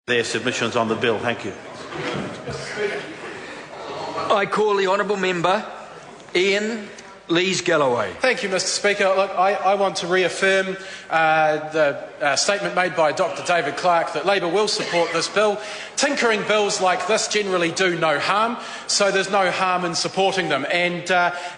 Their submissions on the bill. Thank you. I call the honourable member Ian Lees-Galloway. Thank you, Mr Speaker. Look, I want to reaffirm the statement made by Dr David Clark that Labor will support this bill. Tinkering bills like this generally do no harm, so there's no harm in supporting them. And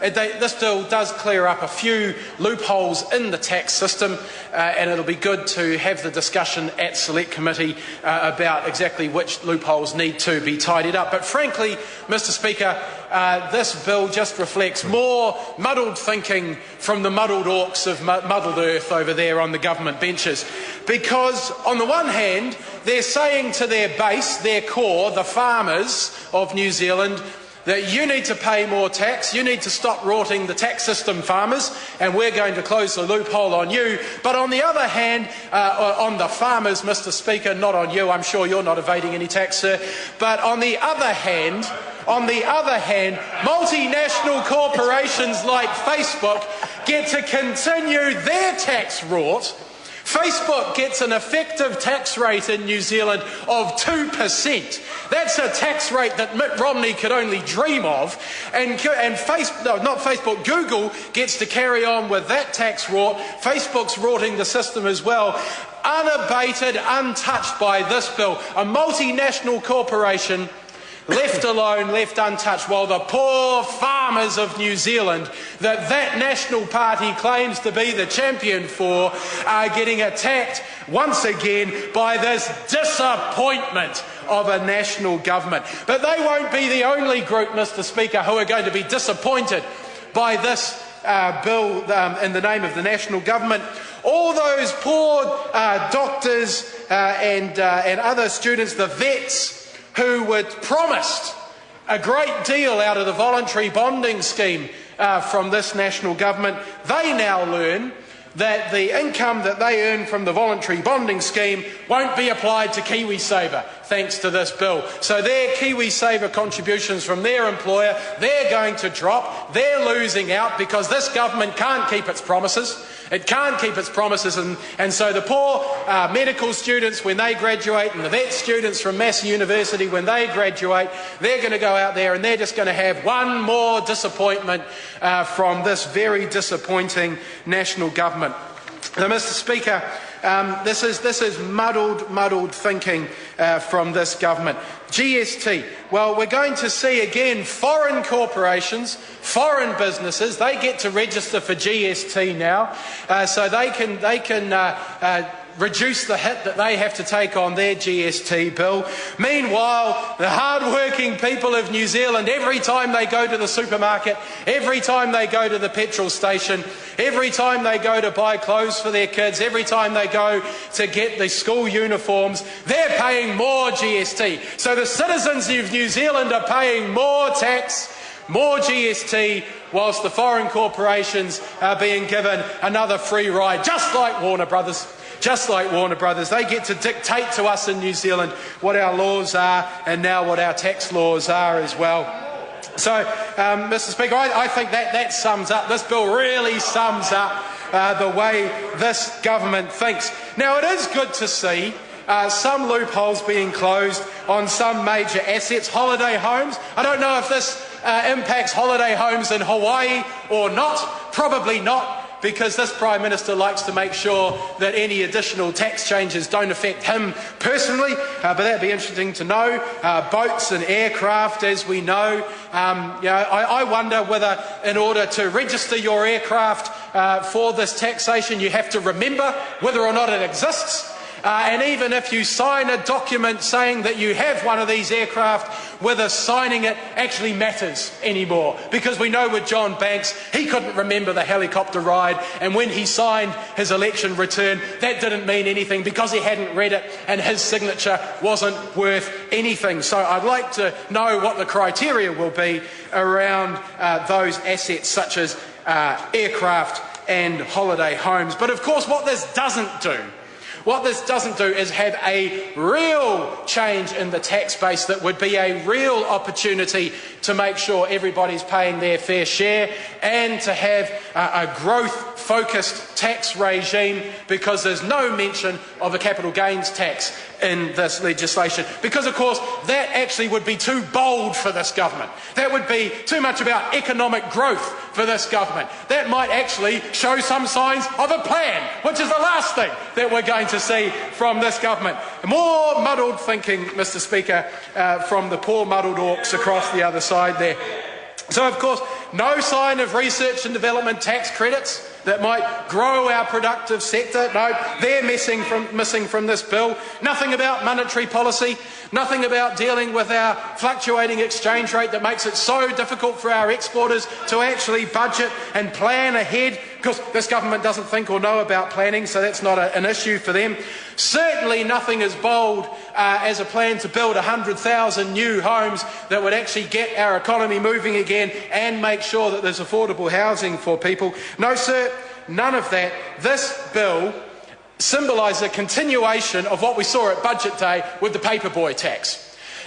this bill does clear up a few loopholes in the tax system, and it'll be good to have the discussion at Select Committee about exactly which loopholes need to be tidied up. But frankly, Mr Speaker, this bill just reflects more muddled thinking from the muddled orcs of muddled earth over there on the government benches. Because on the one hand, they're saying to their base, their core, the farmers of New Zealand, that you need to pay more tax, you need to stop rorting the tax system, farmers, and we're going to close the loophole on you. But on the other hand, on the farmers, Mr Speaker, not on you, I'm sure you're not evading any tax, sir, but on the other hand, multinational corporations like Facebook get to continue their tax rort. Facebook gets an effective tax rate in New Zealand of 2%. That's a tax rate that Mitt Romney could only dream of. Google gets to carry on with that tax rort. Facebook's rorting the system as well. Unabated, untouched by this bill. A multinational corporation left alone, left untouched, while the poor farmers of New Zealand that National Party claims to be the champion for are getting attacked once again by this disappointment of a national government. But they won't be the only group, Mr Speaker, who are going to be disappointed by this bill in the name of the national government. All those poor doctors and other students, the vets, who were promised a great deal out of the voluntary bonding scheme from this national government, they now learn that the income that they earn from the voluntary bonding scheme won't be applied to KiwiSaver, thanks to this bill. So their KiwiSaver contributions from their employer, they're going to drop. They're losing out because this government can't keep its promises. It can't keep its promises, and so the poor medical students, when they graduate, and the vet students from Massey University, when they graduate, they're going to go out there and they're just going to have one more disappointment from this very disappointing national government. Now, Mr Speaker, this is muddled thinking from this government. GST. Well, we're going to see again foreign corporations, foreign businesses. They get to register for GST now, so they can reduce the hit that they have to take on their GST bill. Meanwhile, the hard-working people of New Zealand, every time they go to the supermarket, every time they go to the petrol station, every time they go to buy clothes for their kids, every time they go to get the school uniforms, they're paying more GST. So the citizens of New Zealand are paying more tax, more GST, whilst the foreign corporations are being given another free ride, just like Warner Brothers. Just like Warner Brothers, they get to dictate to us in New Zealand what our laws are and now what our tax laws are as well. So, Mr Speaker, I think that sums up, this bill really sums up the way this government thinks. Now, it is good to see some loopholes being closed on some major assets. Holiday homes, I don't know if this impacts holiday homes in Hawaii or not, probably not, because this Prime Minister likes to make sure that any additional tax changes don't affect him personally, but that'd be interesting to know. Boats and aircraft, as we know. I wonder whether in order to register your aircraft for this taxation you have to remember whether or not it exists. And even if you sign a document saying that you have one of these aircraft, whether signing it actually matters anymore. Because we know with John Banks, he couldn't remember the helicopter ride, and when he signed his election return, that didn't mean anything because he hadn't read it and his signature wasn't worth anything. So I'd like to know what the criteria will be around those assets such as aircraft and holiday homes. But of course, what this doesn't do is have a real change in the tax base that would be a real opportunity to make sure everybody's paying their fair share and to have a growth-focused tax regime, because there's no mention of a capital gains tax in this legislation, because of course that actually would be too bold for this government. That would be too much about economic growth for this government. That might actually show some signs of a plan, which is the last thing that we're going to see from this government. More muddled thinking, Mr. Speaker, from the poor muddled orcs across the other side there. So, of course, no sign of research and development tax credits that might grow our productive sector. No, they're missing from this bill. Nothing about monetary policy. Nothing about dealing with our fluctuating exchange rate that makes it so difficult for our exporters to actually budget and plan ahead, because this government doesn't think or know about planning, so that's not an issue for them. Certainly nothing as bold as a plan to build 100,000 new homes that would actually get our economy moving again and make sure that there's affordable housing for people. No, sir, none of that. This bill symbolises a continuation of what we saw at Budget Day with the paperboy tax.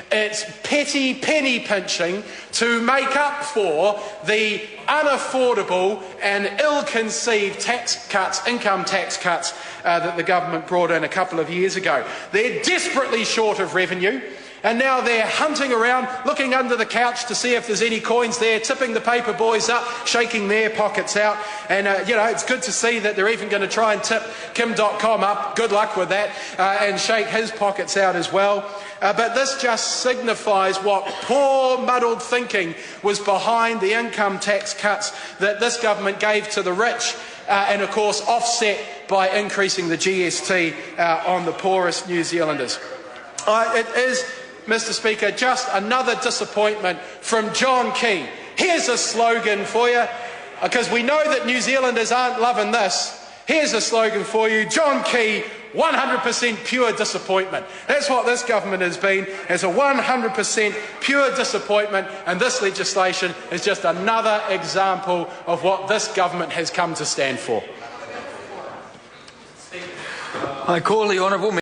It's petty penny pinching to make up for the unaffordable and ill-conceived tax cuts, income tax cuts that the government brought in a couple of years ago. They're desperately short of revenue, and now they're hunting around, looking under the couch to see if there's any coins there, tipping the paper boys up, shaking their pockets out. And, it's good to see that they're even going to try and tip Kim.com up. Good luck with that, and shake his pockets out as well. But this just signifies what poor, muddled thinking was behind the income tax cuts that this government gave to the rich, and, of course, offset by increasing the GST on the poorest New Zealanders. It is, Mr. Speaker, just another disappointment from John Key. Here's a slogan for you, because we know that New Zealanders aren't loving this. Here's a slogan for you, John Key, 100% pure disappointment. That's what this government has been, as a 100% pure disappointment, and this legislation is just another example of what this government has come to stand for. I call the honourable